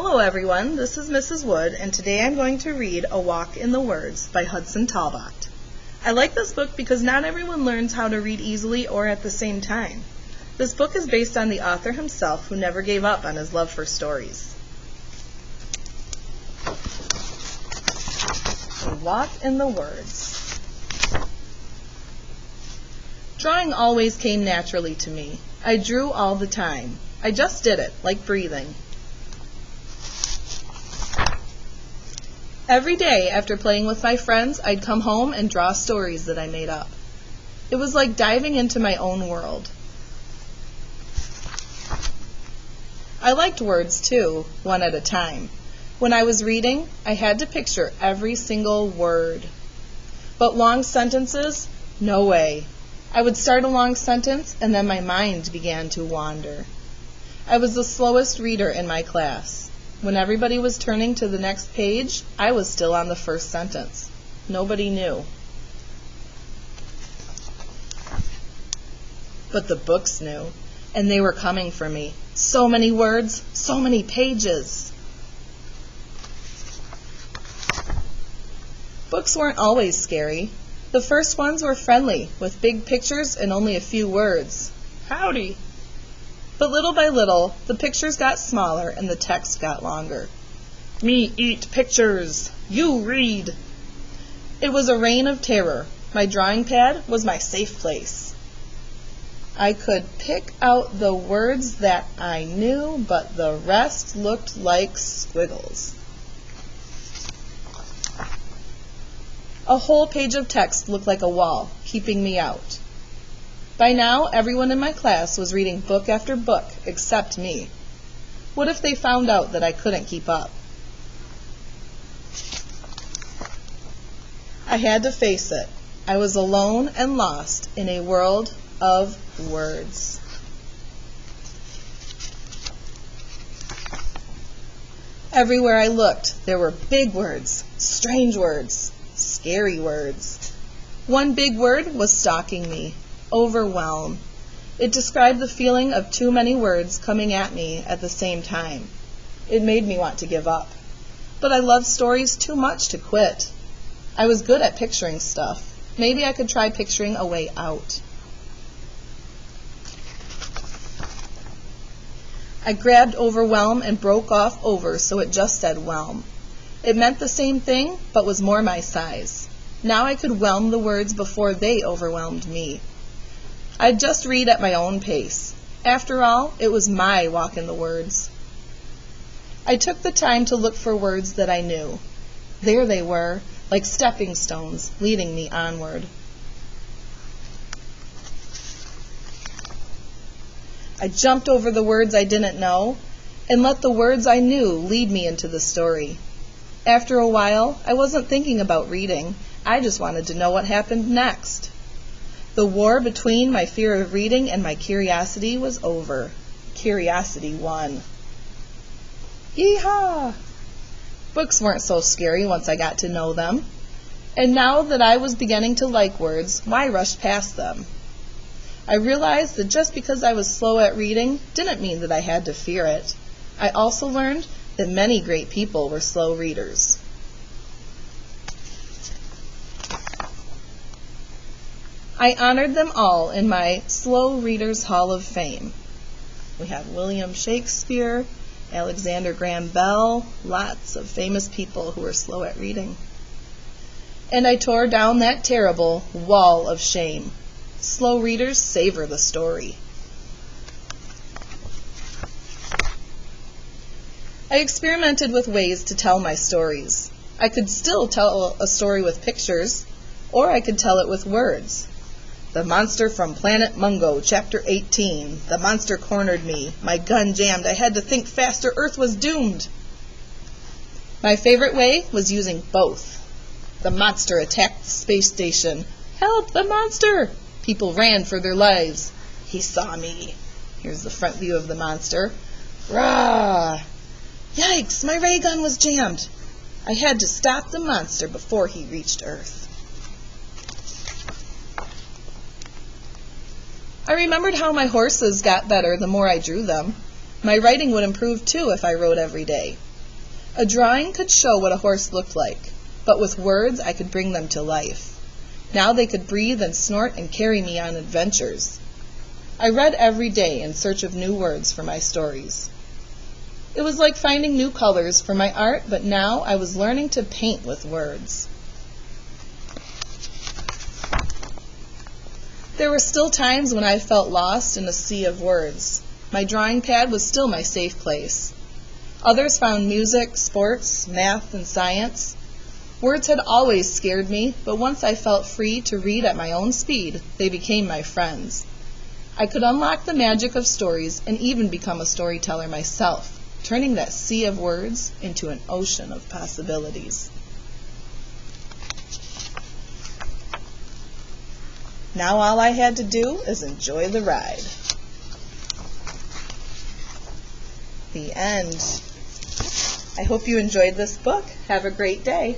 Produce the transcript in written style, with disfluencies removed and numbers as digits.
Hello everyone, this is Mrs. Wood, and today I'm going to read A Walk in the Words by Hudson Talbot. I like this book because not everyone learns how to read easily or at the same time. This book is based on the author himself, who never gave up on his love for stories. A Walk in the Words. Drawing always came naturally to me. I drew all the time. I just did it, like breathing. Every day after playing with my friends, I'd come home and draw stories that I made up. It was like diving into my own world. I liked words too, one at a time. When I was reading, I had to picture every single word. But long sentences? No way. I would start a long sentence and then my mind began to wander. I was the slowest reader in my class. When everybody was turning to the next page, I was still on the first sentence. Nobody knew. But the books knew, and they were coming for me. So many words, so many pages. Books weren't always scary. The first ones were friendly, with big pictures and only a few words. Howdy! But little by little, the pictures got smaller and the text got longer. Me eat pictures, you read. It was a reign of terror. My drawing pad was my safe place. I could pick out the words that I knew, but the rest looked like squiggles. A whole page of text looked like a wall, keeping me out. By now, everyone in my class was reading book after book, except me. What if they found out that I couldn't keep up? I had to face it. I was alone and lost in a world of words. Everywhere I looked, there were big words, strange words, scary words. One big word was stalking me. Overwhelm. It described the feeling of too many words coming at me at the same time. It made me want to give up. But I loved stories too much to quit. I was good at picturing stuff. Maybe I could try picturing a way out. I grabbed overwhelm and broke off over so it just said whelm. It meant the same thing, but was more my size. Now I could whelm the words before they overwhelmed me. I'd just read at my own pace. After all, it was my walk in the words. I took the time to look for words that I knew. There they were, like stepping stones, leading me onward. I jumped over the words I didn't know, and let the words I knew lead me into the story. After a while, I wasn't thinking about reading. I just wanted to know what happened next. The war between my fear of reading and my curiosity was over. Curiosity won. Yee-haw! Books weren't so scary once I got to know them. And now that I was beginning to like words, why rush past them? I realized that just because I was slow at reading didn't mean that I had to fear it. I also learned that many great people were slow readers. I honored them all in my Slow Readers Hall of Fame. We have William Shakespeare, Alexander Graham Bell, lots of famous people who were slow at reading. And I tore down that terrible wall of shame. Slow readers savor the story. I experimented with ways to tell my stories. I could still tell a story with pictures, or I could tell it with words. The Monster from Planet Mungo, Chapter 18. The monster cornered me. My gun jammed. I had to think faster. Earth was doomed. My favorite way was using both. The monster attacked the space station. Help, the monster! People ran for their lives. He saw me. Here's the front view of the monster. Rah! Yikes, my ray gun was jammed. I had to stop the monster before he reached Earth. I remembered how my horses got better the more I drew them. My writing would improve too if I wrote every day. A drawing could show what a horse looked like, but with words I could bring them to life. Now they could breathe and snort and carry me on adventures. I read every day in search of new words for my stories. It was like finding new colors for my art, but now I was learning to paint with words. There were still times when I felt lost in a sea of words. My drawing pad was still my safe place. Others found music, sports, math, and science. Words had always scared me, but once I felt free to read at my own speed, they became my friends. I could unlock the magic of stories and even become a storyteller myself, turning that sea of words into an ocean of possibilities. Now all I had to do is enjoy the ride. The end. I hope you enjoyed this book. Have a great day.